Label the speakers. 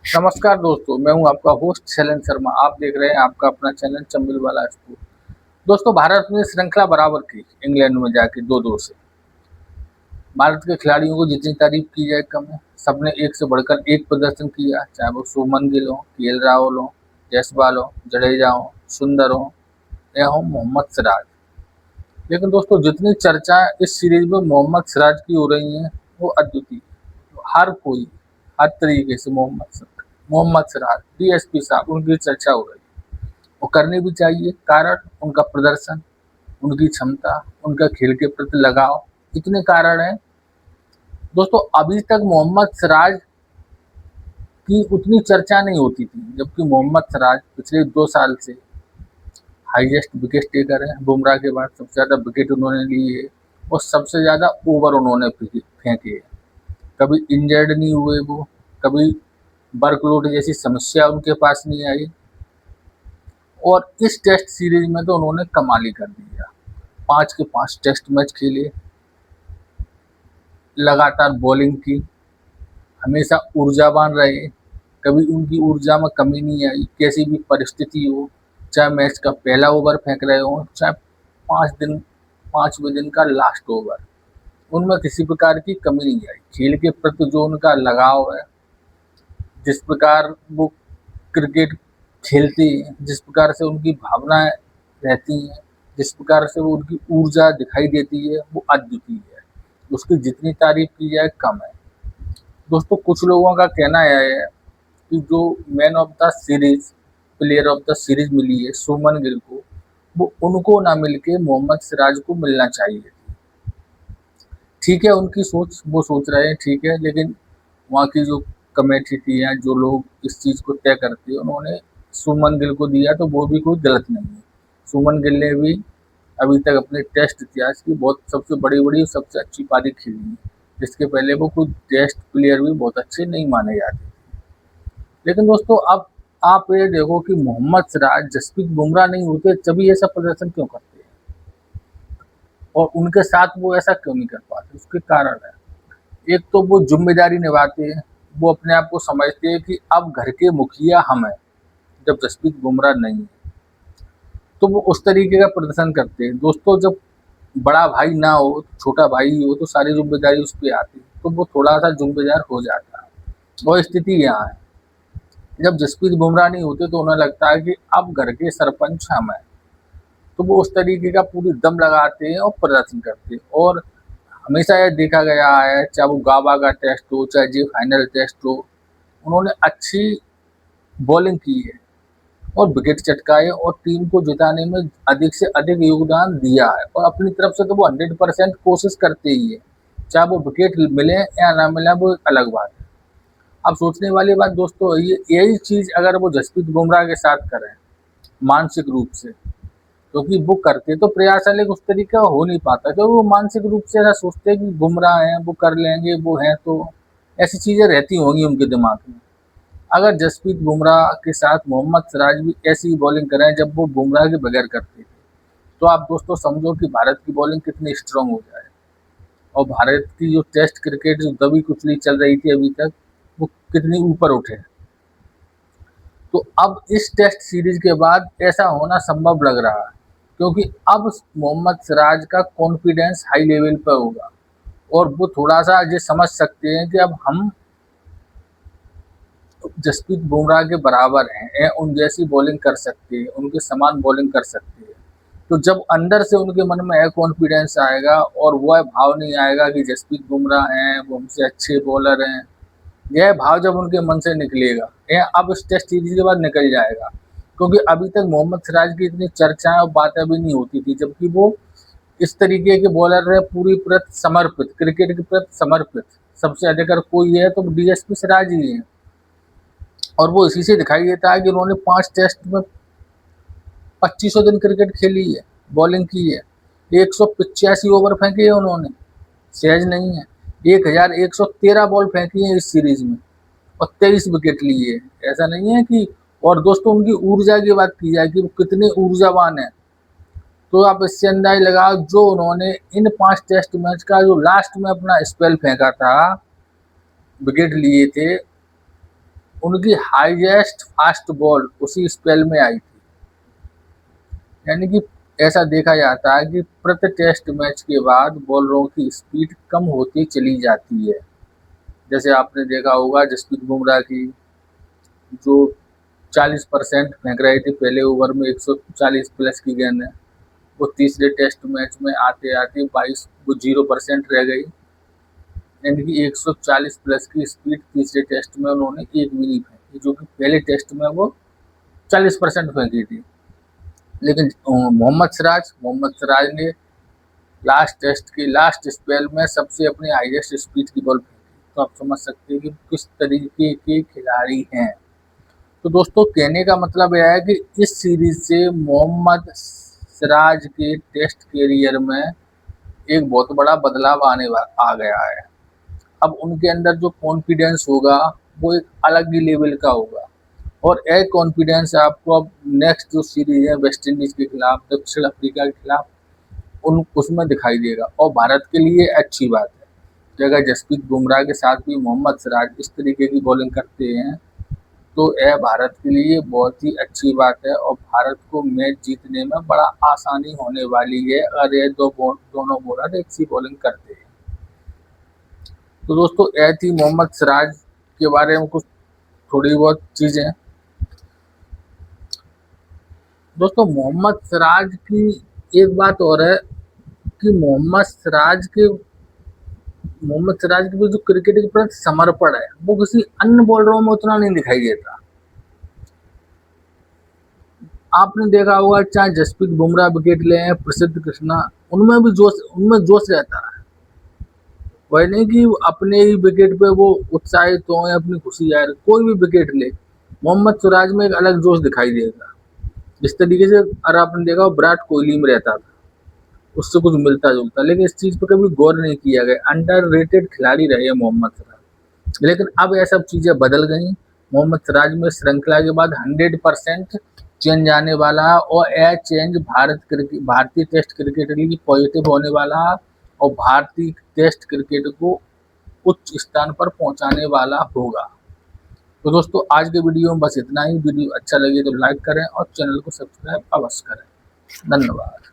Speaker 1: नमस्कार दोस्तों, मैं हूं आपका होस्ट शैलेन शर्मा। आप देख रहे हैं आपका अपना चैनल चंबिल वाला स्कूल। दोस्तों, भारत ने श्रृंखला बराबर की इंग्लैंड में जाके 2-2 से। भारत के खिलाड़ियों को जितनी तारीफ की जाए कम है। सबने एक से बढ़कर एक प्रदर्शन किया, चाहे वो शुभमन गिल हो, केएल राहुल हो, जायसवाल हो, जडेजा हो, सुंदर हो या हो मोहम्मद सिराज। लेकिन दोस्तों, जितनी चर्चा इस सीरीज में मोहम्मद सिराज की हो रही है वो अद्वितीय। हर कोई हर तरीके से मोहम्मद सिराज, डीएसपी साहब, उनकी चर्चा हो रही है। वो करनी भी चाहिए, कारण उनका प्रदर्शन, उनकी क्षमता, उनका खेल के प्रति लगाव, इतने कारण हैं। दोस्तों, अभी तक मोहम्मद सिराज की उतनी चर्चा नहीं होती थी, जबकि मोहम्मद सिराज पिछले 2 साल से हाईएस्ट विकेट टेकर है। बुमराह के बाद सबसे ज़्यादा विकेट उन्होंने लिए है और सबसे ज़्यादा ओवर उन्होंने फेंके हैं। कभी इंजर्ड नहीं हुए वो, कभी वर्कलोड जैसी समस्या उनके पास नहीं आई, और इस टेस्ट सीरीज में तो उन्होंने कमाल ही कर दिया। 5 के 5 टेस्ट मैच खेले, लगातार बॉलिंग की, हमेशा ऊर्जावान रहे, कभी उनकी ऊर्जा में कमी नहीं आई। कैसी भी परिस्थिति हो, चाहे मैच का पहला ओवर फेंक रहे हो, चाहे 5वें दिन का लास्ट ओवर, उनमें किसी प्रकार की कमी नहीं आई। खेल के प्रति जो उनका लगाव है, जिस प्रकार वो क्रिकेट खेलते हैं, जिस प्रकार से उनकी भावनाएं रहती हैं, जिस प्रकार से वो उनकी ऊर्जा दिखाई देती है, वो अद्वितीय है। उसकी जितनी तारीफ की जाए कम है। दोस्तों, कुछ लोगों का कहना है कि जो man of the series, player of the series मिली है शुभमन गिल को, वो उनको ना मिलके मोहम्मद सिराज को मिलना चाहिए। ठीक है, उनकी सोच, वो सोच रहे हैं, ठीक है, लेकिन वहाँ की जो कमेटी थी या जो लोग इस चीज़ को तय करते हैं, उन्होंने शुभमन गिल को दिया, तो वो भी कोई गलत नहीं है। शुभमन गिल ने भी अभी तक अपने टेस्ट इतिहास की बहुत सबसे बड़ी सबसे अच्छी पारी खेली है। इसके पहले वो कोई टेस्ट प्लेयर भी बहुत अच्छे नहीं माने जाते। लेकिन दोस्तों, अब आप ये देखो कि मोहम्मद सिराज, जसप्रीत बुमराह नहीं होते तभी ऐसा प्रदर्शन क्यों करते हैं, और उनके साथ वो ऐसा क्यों नहीं कर पाते। उसके कारण है, एक तो वो जिम्मेदारी निभाते हैं, वो अपने आप को समझते हैं कि अब घर के मुखिया हम हैं। जब जसप्रीत बुमराह नहीं है तो वो उस तरीके का प्रदर्शन करते हैं। दोस्तों, जब बड़ा भाई ना हो, छोटा भाई हो, तो सारी जिम्मेदारी उस पर आती है, तो वो थोड़ा सा जिम्मेदार हो जाता है। वो स्थिति यहाँ है। जब जसप्रीत बुमराह नहीं होते तो उन्हें लगता है कि अब घर के सरपंच हम हैं, तो वो उस तरीके का पूरी दम लगाते हैं और प्रदर्शन करते हैं। और हमेशा यह देखा गया है, चाहे वो गाबा का टेस्ट हो, चाहे जी फाइनल टेस्ट हो, उन्होंने अच्छी बॉलिंग की है और विकेट चटकाए और टीम को जिताने में अधिक से अधिक योगदान दिया है। और अपनी तरफ से तो वो 100% कोशिश करते ही है, चाहे वो विकेट मिले या ना मिले, वो एक अलग बात है। अब सोचने वाली बात दोस्तों, ये यही चीज़ अगर वो जसप्रीत बुमराह के साथ करें मानसिक रूप से, क्योंकि वो करते तो प्रयास है, लेकिन उस तरीके का हो नहीं पाता, क्योंकि वो मानसिक रूप से ऐसा सोचते हैं कि बुमराह हैं, वो कर लेंगे, वो हैं, तो ऐसी चीज़ें रहती होंगी उनके दिमाग में। अगर जसप्रीत बुमराह के साथ मोहम्मद सिराज भी ऐसी बॉलिंग करें जब वो बुमराह के बगैर करते थे, तो आप दोस्तों समझो कि भारत की बॉलिंग कितनी स्ट्रांग हो जाए, और भारत की जो टेस्ट क्रिकेट जो दबी कुचली चल रही थी अभी तक, वो कितनी ऊपर उठे। तो अब इस टेस्ट सीरीज के बाद ऐसा होना संभव लग रहा है, क्योंकि अब मोहम्मद सिराज का कॉन्फिडेंस हाई लेवल पर होगा, और वो थोड़ा सा ये समझ सकते हैं कि अब हम जसप्रीत बुमराह के बराबर हैं, उन जैसी बॉलिंग कर सकते हैं, उनके समान बॉलिंग कर सकते हैं। तो जब अंदर से उनके मन में कॉन्फिडेंस आएगा और वह भाव नहीं आएगा कि जसप्रीत बुमराह हैं, वो हमसे अच्छे बॉलर हैं, यह भाव जब उनके मन से निकलेगा, यह अब इस टेस्ट सीरीज के बाद निकल जाएगा। क्योंकि अभी तक मोहम्मद सिराज की इतनी चर्चाएं और बातें भी नहीं होती थी, जबकि वो इस तरीके के बॉलर है, पूरी प्रति समर्पित, क्रिकेट के प्रति समर्पित। सबसे अधिक अगर कोई है तो डीएसपी सिराज ही है, और वो इसी से दिखाई देता है कि उन्होंने 5 टेस्ट में 2500 दिन क्रिकेट खेली है, बॉलिंग की है, 185 ओवर फेंके हैं उन्होंने, सहज नहीं है। 1113 बॉल फेंकी है इस सीरीज में और 23 विकेट लिए है। ऐसा नहीं है कि, और दोस्तों उनकी ऊर्जा की बात की जाए कि वो कितने ऊर्जावान है, तो आप इससे अंदाज लगाओ, जो उन्होंने इन 5 टेस्ट मैच का जो लास्ट में अपना स्पेल फेंका था, विकेट लिए थे, उनकी हाईएस्ट फास्ट बॉल उसी स्पेल में आई थी। यानी कि ऐसा देखा जाता है कि प्रति टेस्ट मैच के बाद बॉलरों की स्पीड कम होती चली जाती है। जैसे आपने देखा होगा जसप्रीत बुमराह की जो 40% फेंक रहे थे पहले ओवर में, 140 प्लस की गेंद है, वो तीसरे टेस्ट मैच में आते आते 22 वो 0% रह गई। यानी कि 140 प्लस की स्पीड तीसरे टेस्ट में उन्होंने एक भी नहीं फेंकी, जो कि पहले टेस्ट में वो 40% फेंकी थी। लेकिन मोहम्मद सिराज ने लास्ट टेस्ट की लास्ट स्पेल में सबसे अपनी हाईएस्ट स्पीड की बॉल फेंकी। तो आप समझ सकते हैं कि किस तरीके के खिलाड़ी हैं। तो दोस्तों कहने का मतलब यह है कि इस सीरीज से मोहम्मद सिराज के टेस्ट कैरियर में एक बहुत बड़ा बदलाव आ गया है। अब उनके अंदर जो कॉन्फिडेंस होगा वो एक अलग ही लेवल का होगा, और एक कॉन्फिडेंस आपको अब नेक्स्ट जो सीरीज है वेस्ट इंडीज के खिलाफ, दक्षिण अफ्रीका के खिलाफ, उसमें दिखाई देगा। और भारत के लिए अच्छी बात है कि अगर जसप्रीत बुमराह के साथ भी मोहम्मद सिराज इस तरीके की बॉलिंग करते हैं तो यह भारत के लिए बहुत ही अच्छी बात है, और भारत को मैच जीतने में बड़ा आसानी होने वाली है अगर ये दोनों बॉलर एक सी बॉलिंग करते हैं। तो दोस्तों यह थी मोहम्मद सिराज के बारे में कुछ थोड़ी बहुत चीज़ें। दोस्तों मोहम्मद सिराज की एक बात और है कि मोहम्मद सिराज के जो क्रिकेट के प्रति समर्पण है वो किसी अन्य बॉलरों में उतना नहीं दिखाई देता। आपने देखा होगा चाहे जसप्रीत बुमराह विकेट ले हैं, प्रसिद्ध कृष्णा, उनमें जोश रहता है। वह नहीं कि अपने ही विकेट पे वो उत्साहित हो या अपनी खुशी जाहिर, कोई भी विकेट ले मोहम्मद सिराज में एक अलग जोश दिखाई देगा। जिस तरीके से अगर आपने देखा विराट कोहली में रहता था, उससे कुछ मिलता जुलता, लेकिन इस चीज पर कभी गौर नहीं किया गया। अंडररेटेड खिलाड़ी रहे मोहम्मद सिराज, लेकिन अब यह सब चीजें बदल गई। मोहम्मद सिराज में श्रृंखला के बाद 100% चेंज आने वाला है, और यह चेंज भारतीय टेस्ट क्रिकेट के लिए पॉजिटिव होने वाला है, और भारतीय टेस्ट क्रिकेट को उच्च स्थान पर पहुंचाने वाला होगा। तो दोस्तों आज के वीडियो में बस इतना ही। वीडियो अच्छा लगे तो लाइक करें और चैनल को सब्सक्राइब अवश्य करें। धन्यवाद।